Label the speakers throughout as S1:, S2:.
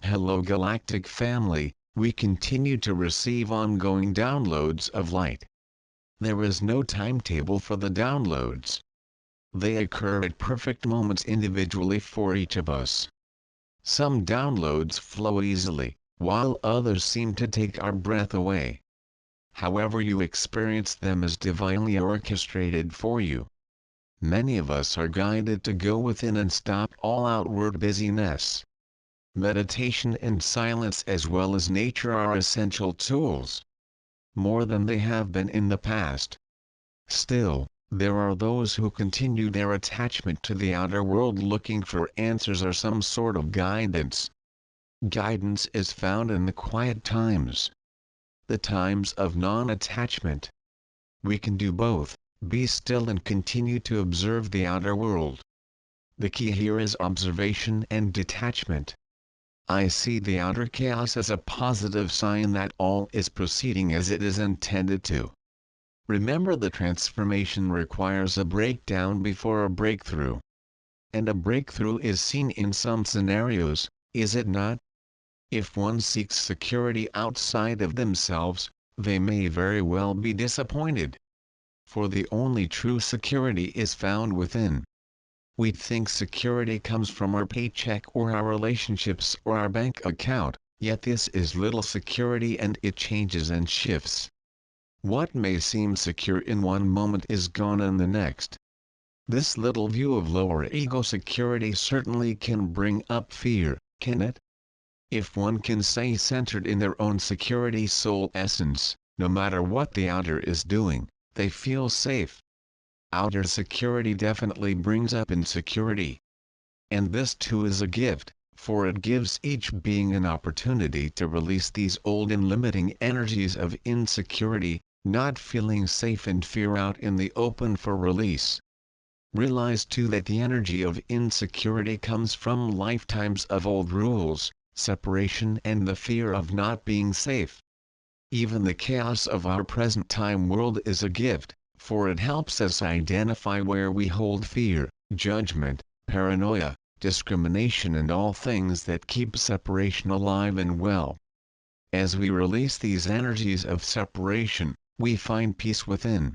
S1: Hello Galactic family, we continue to receive ongoing downloads of light. There is no timetable for the downloads. They occur at perfect moments individually for each of us. Some downloads flow easily, while others seem to take our breath away. However you experience them is divinely orchestrated for you. Many of us are guided to go within and stop all outward busyness. Meditation and silence as well as nature are essential tools. More than they have been in the past. Still, there are those who continue their attachment to the outer world looking for answers or some sort of guidance. Guidance is found in the quiet times. The times of non-attachment. We can do both, be still and continue to observe the outer world. The key here is observation and detachment. I see the outer chaos as a positive sign that all is proceeding as it is intended to. Remember, the transformation requires a breakdown before a breakthrough. And a breakthrough is seen in some scenarios, is it not? If one seeks security outside of themselves, they may very well be disappointed. For the only true security is found within. We think security comes from our paycheck or our relationships or our bank account, yet this is little security and it changes and shifts. What may seem secure in one moment is gone in the next. This little view of lower ego security certainly can bring up fear, can it? If one can stay centered in their own security soul essence, no matter what the outer is doing, they feel safe. Outer security definitely brings up insecurity. And this too is a gift, for it gives each being an opportunity to release these old and limiting energies of insecurity, not feeling safe and fear out in the open for release. Realize too that the energy of insecurity comes from lifetimes of old rules, separation and the fear of not being safe. Even the chaos of our present time world is a gift, for it helps us identify where we hold fear, judgment, paranoia, discrimination and all things that keep separation alive and well. As we release these energies of separation, we find peace within.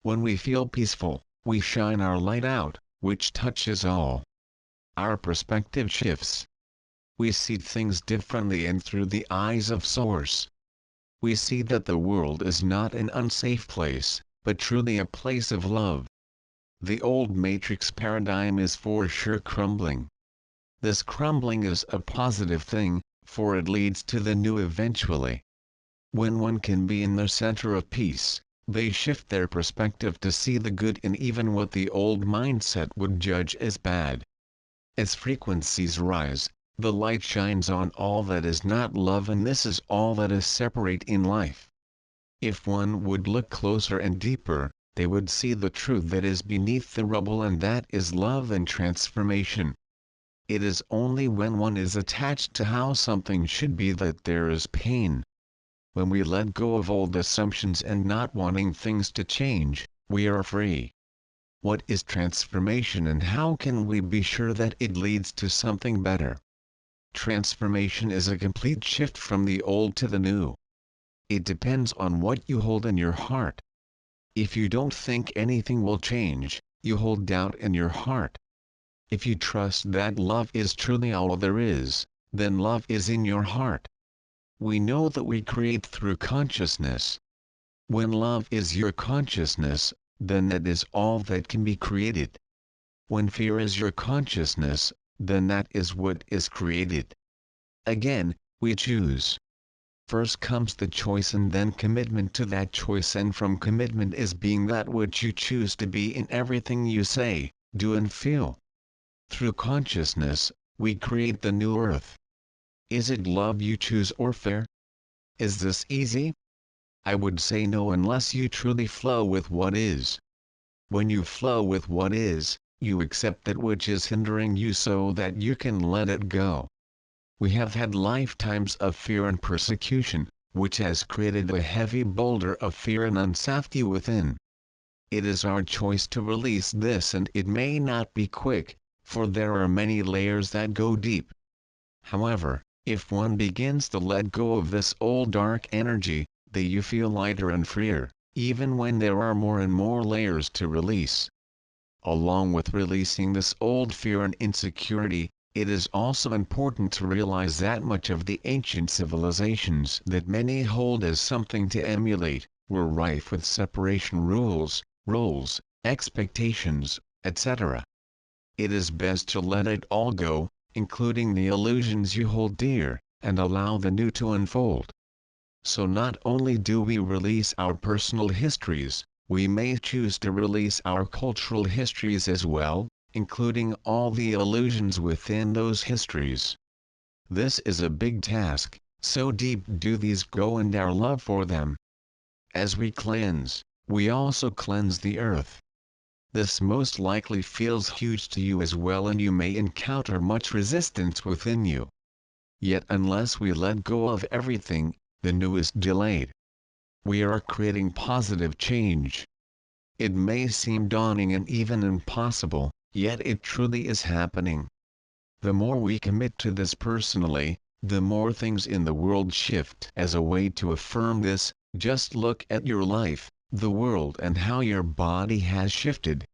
S1: When we feel peaceful, we shine our light out, which touches all. Our perspective shifts. We see things differently and through the eyes of Source. We see that the world is not an unsafe place, but truly a place of love. The old matrix paradigm is for sure crumbling. This crumbling is a positive thing, for it leads to the new eventually. When one can be in the center of peace, they shift their perspective to see the good in even what the old mindset would judge as bad. As frequencies rise, the light shines on all that is not love, and this is all that is separate in life. If one would look closer and deeper, they would see the truth that is beneath the rubble, and that is love and transformation. It is only when one is attached to how something should be that there is pain. When we let go of old assumptions and not wanting things to change, we are free. What is transformation and how can we be sure that it leads to something better? Transformation is a complete shift from the old to the new. It depends on what you hold in your heart. If you don't think anything will change, you hold doubt in your heart. If you trust that love is truly all there is, then love is in your heart. We know that we create through consciousness. When love is your consciousness, then that is all that can be created. When fear is your consciousness, then that is what is created. Again, we choose. First comes the choice and then commitment to that choice, and from commitment is being that which you choose to be in everything you say, do and feel. Through consciousness, we create the new earth. Is it love you choose or fear? Is this easy? I would say no, unless you truly flow with what is. When you flow with what is, you accept that which is hindering you so that you can let it go. We have had lifetimes of fear and persecution, which has created a heavy boulder of fear and unsafety within. It is our choice to release this, and it may not be quick, for there are many layers that go deep. However, If one begins to let go of this old dark energy, then you feel lighter and freer, even when there are more and more layers to release. Along with releasing this old fear and insecurity, it is also important to realize that much of the ancient civilizations that many hold as something to emulate, were rife with separation rules, roles, expectations, etc. It is best to let it all go, including the illusions you hold dear, and allow the new to unfold. So not only do we release our personal histories, we may choose to release our cultural histories as well, including all the illusions within those histories. This is a big task, so deep do these go and our love for them. As we cleanse, we also cleanse the earth. This most likely feels huge to you as well, and you may encounter much resistance within you. Yet unless we let go of everything, the new is delayed. We are creating positive change. It may seem daunting and even impossible, yet it truly is happening. The more we commit to this personally, the more things in the world shift. As a way to affirm this, just look at your life, the world, and how your body has shifted.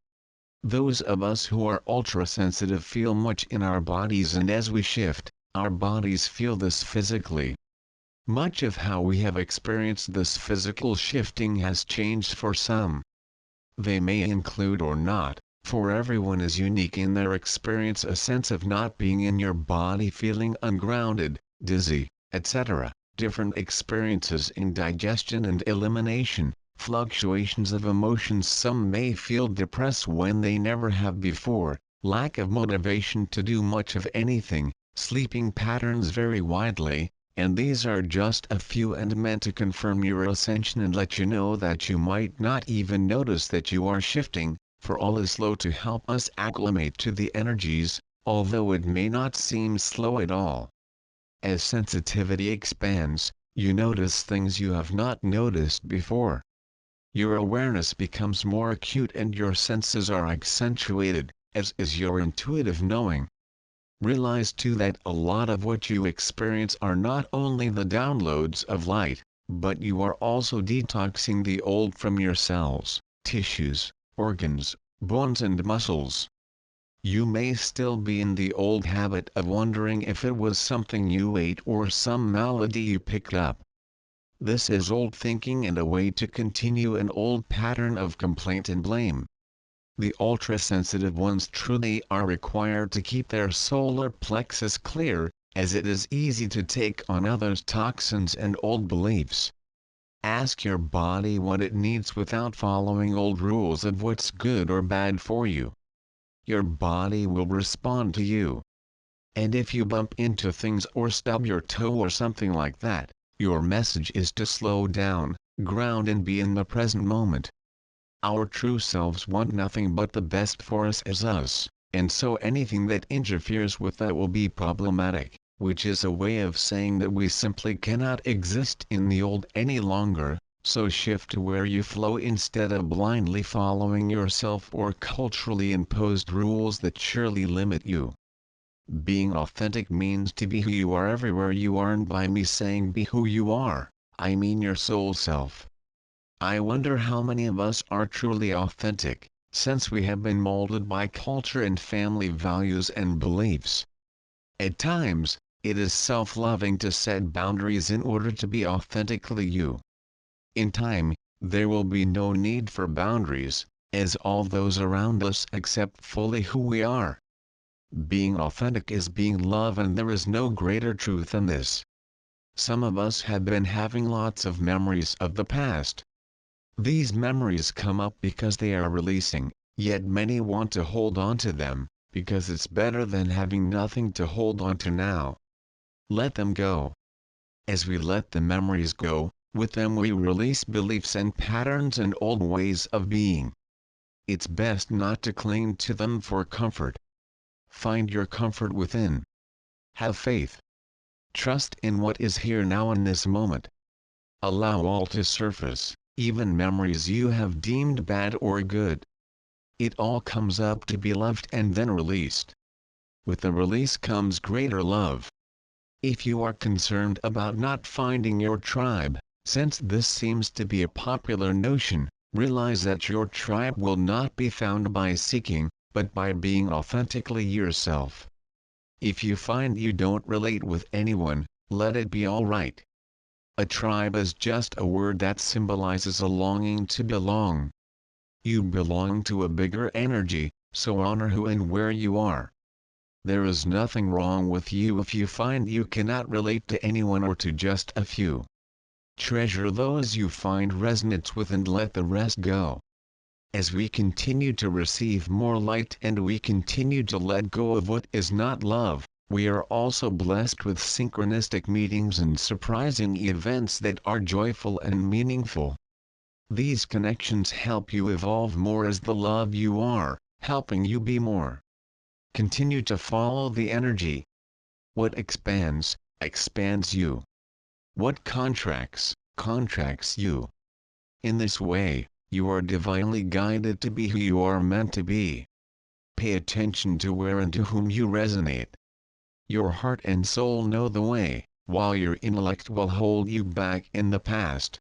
S1: Those of us who are ultra-sensitive feel much in our bodies, and as we shift, our bodies feel this physically. Much of how we have experienced this physical shifting has changed for some. They may include or not, for everyone is unique in their experience, a sense of not being in your body, feeling ungrounded, dizzy, etc., different experiences in digestion and elimination, fluctuations of emotions. Some may feel depressed when they never have before, lack of motivation to do much of anything, sleeping patterns vary widely, and these are just a few and meant to confirm your ascension and let you know that you might not even notice that you are shifting, for all is slow to help us acclimate to the energies, although it may not seem slow at all. As sensitivity expands, you notice things you have not noticed before. Your awareness becomes more acute and your senses are accentuated, as is your intuitive knowing. Realize too that a lot of what you experience are not only the downloads of light, but you are also detoxing the old from your cells, tissues, organs, bones and muscles. You may still be in the old habit of wondering if it was something you ate or some malady you picked up. This is old thinking and a way to continue an old pattern of complaint and blame. The ultra-sensitive ones truly are required to keep their solar plexus clear, as it is easy to take on others' toxins and old beliefs. Ask your body what it needs without following old rules of what's good or bad for you. Your body will respond to you. And if you bump into things or stub your toe or something like that, your message is to slow down, ground and be in the present moment. Our true selves want nothing but the best for us as us, and so anything that interferes with that will be problematic, which is a way of saying that we simply cannot exist in the old any longer, so shift to where you flow instead of blindly following yourself or culturally imposed rules that surely limit you. Being authentic means to be who you are everywhere you are, and by me saying be who you are, I mean your soul self. I wonder how many of us are truly authentic, since we have been molded by culture and family values and beliefs. At times, it is self-loving to set boundaries in order to be authentically you. In time, there will be no need for boundaries, as all those around us accept fully who we are. Being authentic is being love, and there is no greater truth than this. Some of us have been having lots of memories of the past. These memories come up because they are releasing, yet many want to hold on to them, because it's better than having nothing to hold on to now. Let them go. As we let the memories go, with them we release beliefs and patterns and old ways of being. It's best not to cling to them for comfort. Find your comfort within. Have faith. Trust in what is here now in this moment. Allow all to surface, even memories you have deemed bad or good. It all comes up to be loved and then released. With the release comes greater love. If you are concerned about not finding your tribe, since this seems to be a popular notion, realize that your tribe will not be found by seeking, but by being authentically yourself. If you find you don't relate with anyone, let it be alright. A tribe is just a word that symbolizes a longing to belong. You belong to a bigger energy, so honor who and where you are. There is nothing wrong with you if you find you cannot relate to anyone or to just a few. Treasure those you find resonance with and let the rest go. As we continue to receive more light and we continue to let go of what is not love, we are also blessed with synchronistic meetings and surprising events that are joyful and meaningful. These connections help you evolve more as the love you are, helping you be more. Continue to follow the energy. What expands, expands you. What contracts, contracts you. In this way, you are divinely guided to be who you are meant to be. Pay attention to where and to whom you resonate. Your heart and soul know the way, while your intellect will hold you back in the past.